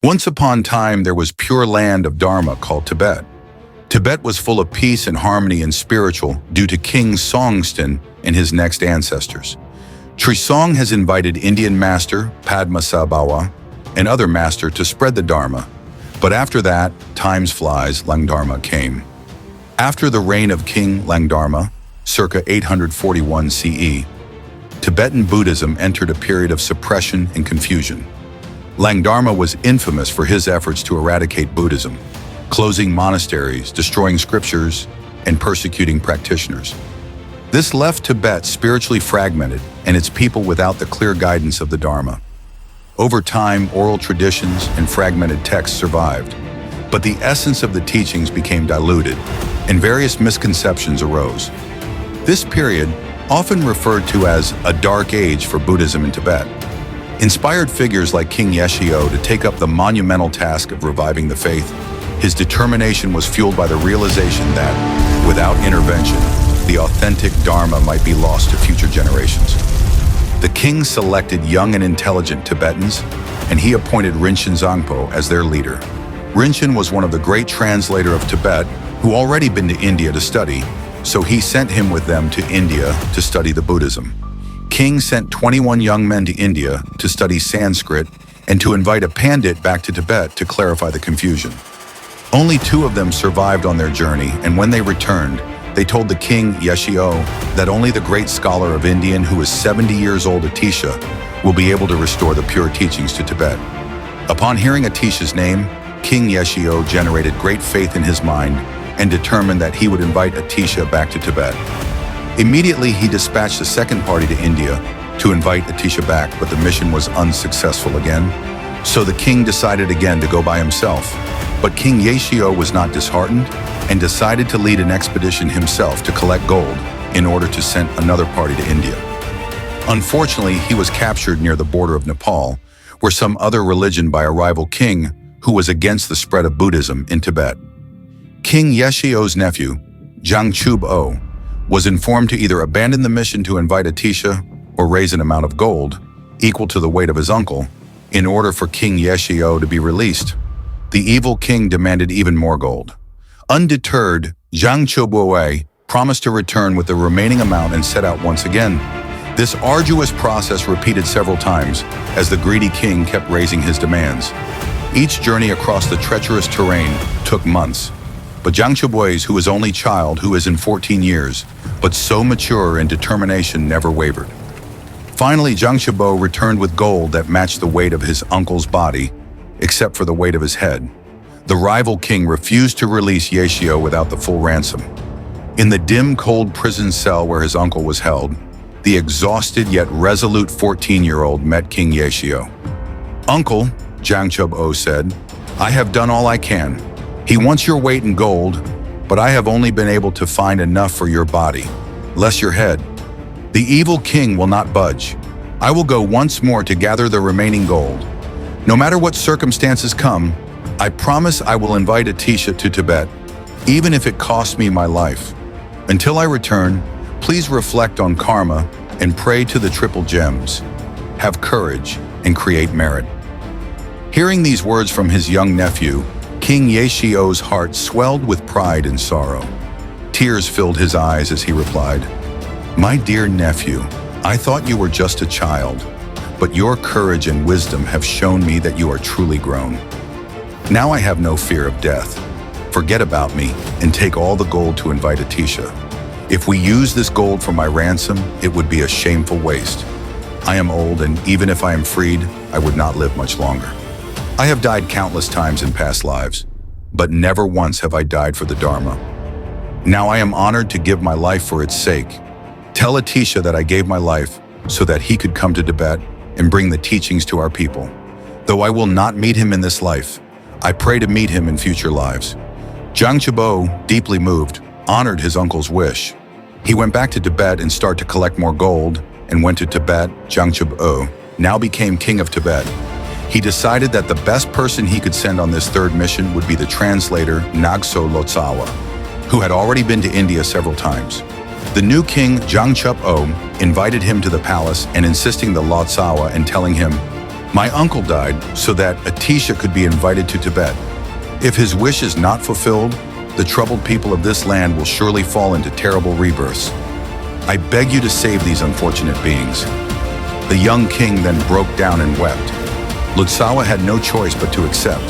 Once upon a time, there was pure land of Dharma called Tibet. Tibet was full of peace and harmony and spiritual due to King Songtsen and his next ancestors. Trisong has invited Indian master Padmasambhava and other master to spread the Dharma. But after that, times flies, Langdharma came. After the reign of King Langdharma, circa 841 CE, Tibetan Buddhism entered a period of suppression and confusion. Langdharma was infamous for his efforts to eradicate Buddhism, closing monasteries, destroying scriptures, and persecuting practitioners. This left Tibet spiritually fragmented and its people without the clear guidance of the Dharma. Over time, oral traditions and fragmented texts survived, but the essence of the teachings became diluted, and various misconceptions arose. This period, often referred to as a dark age for Buddhism in Tibet, inspired figures like King Yeshio to take up the monumental task of reviving the faith. His determination was fueled by the realization that, without intervention, the authentic Dharma might be lost to future generations. The king selected young and intelligent Tibetans, and he appointed Rinchen Zangpo as their leader. Rinchen was one of the great translators of Tibet who already been to India to study, so he sent him with them to India to study the Buddhism. King sent 21 young men to India to study Sanskrit and to invite a pandit back to Tibet to clarify the confusion. Only 2 of them survived on their journey, and when they returned, they told the king Yeshio that only the great scholar of Indian who is 70 years old, Atisha, will be able to restore the pure teachings to Tibet. Upon hearing Atisha's name, King Yeshio generated great faith in his mind and determined that he would invite Atisha back to Tibet. Immediately, he dispatched a second party to India to invite Atisha back, but the mission was unsuccessful again. So the king decided again to go by himself. But King Yeshio was not disheartened and decided to lead an expedition himself to collect gold in order to send another party to India. Unfortunately, he was captured near the border of Nepal, where some other religion by a rival king who was against the spread of Buddhism in Tibet. King Yeshio's nephew, Jangchub-o, was informed to either abandon the mission to invite Atisha or raise an amount of gold, equal to the weight of his uncle, in order for King Yeshio to be released. The evil king demanded even more gold. Undeterred, Jangchub-o promised to return with the remaining amount and set out once again. This arduous process repeated several times as the greedy king kept raising his demands. Each journey across the treacherous terrain took months. But Jangchub-o, who was only child, who is in 14 years, but so mature in determination, never wavered. Finally, Jangchub-o returned with gold that matched the weight of his uncle's body, except for the weight of his head. The rival king refused to release Yeshio without the full ransom. In the dim, cold prison cell where his uncle was held, the exhausted yet resolute 14-year-old met King Yeshio. "Uncle," Jangchub-o said, "I have done all I can. He wants your weight in gold, but I have only been able to find enough for your body, less your head. The evil king will not budge. I will go once more to gather the remaining gold. No matter what circumstances come, I promise I will invite Atisha to Tibet, even if it costs me my life. Until I return, please reflect on karma and pray to the triple gems. Have courage and create merit." Hearing these words from his young nephew, King Yeshio's heart swelled with pride and sorrow. Tears filled his eyes as he replied, "My dear nephew, I thought you were just a child, but your courage and wisdom have shown me that you are truly grown. Now I have no fear of death. Forget about me and take all the gold to invite Atisha. If we use this gold for my ransom, it would be a shameful waste. I am old, and even if I am freed, I would not live much longer. I have died countless times in past lives, but never once have I died for the Dharma. Now I am honored to give my life for its sake. Tell Atisha that I gave my life so that he could come to Tibet and bring the teachings to our people. Though I will not meet him in this life, I pray to meet him in future lives." Jangchub-o, deeply moved, honored his uncle's wish. He went back to Tibet and started to collect more gold, and went to Tibet. Jangchub-o now became king of Tibet. He decided that the best person he could send on this third mission would be the translator Nagso Lotsawa, who had already been to India several times. The new king, Jangchub-o, invited him to the palace and insisting the Lotsawa and telling him, My uncle died so that Atisha could be invited to Tibet. If his wish is not fulfilled, the troubled people of this land will surely fall into terrible rebirths. I beg you to save these unfortunate beings." The young king then broke down and wept. Lutsawa had no choice but to accept.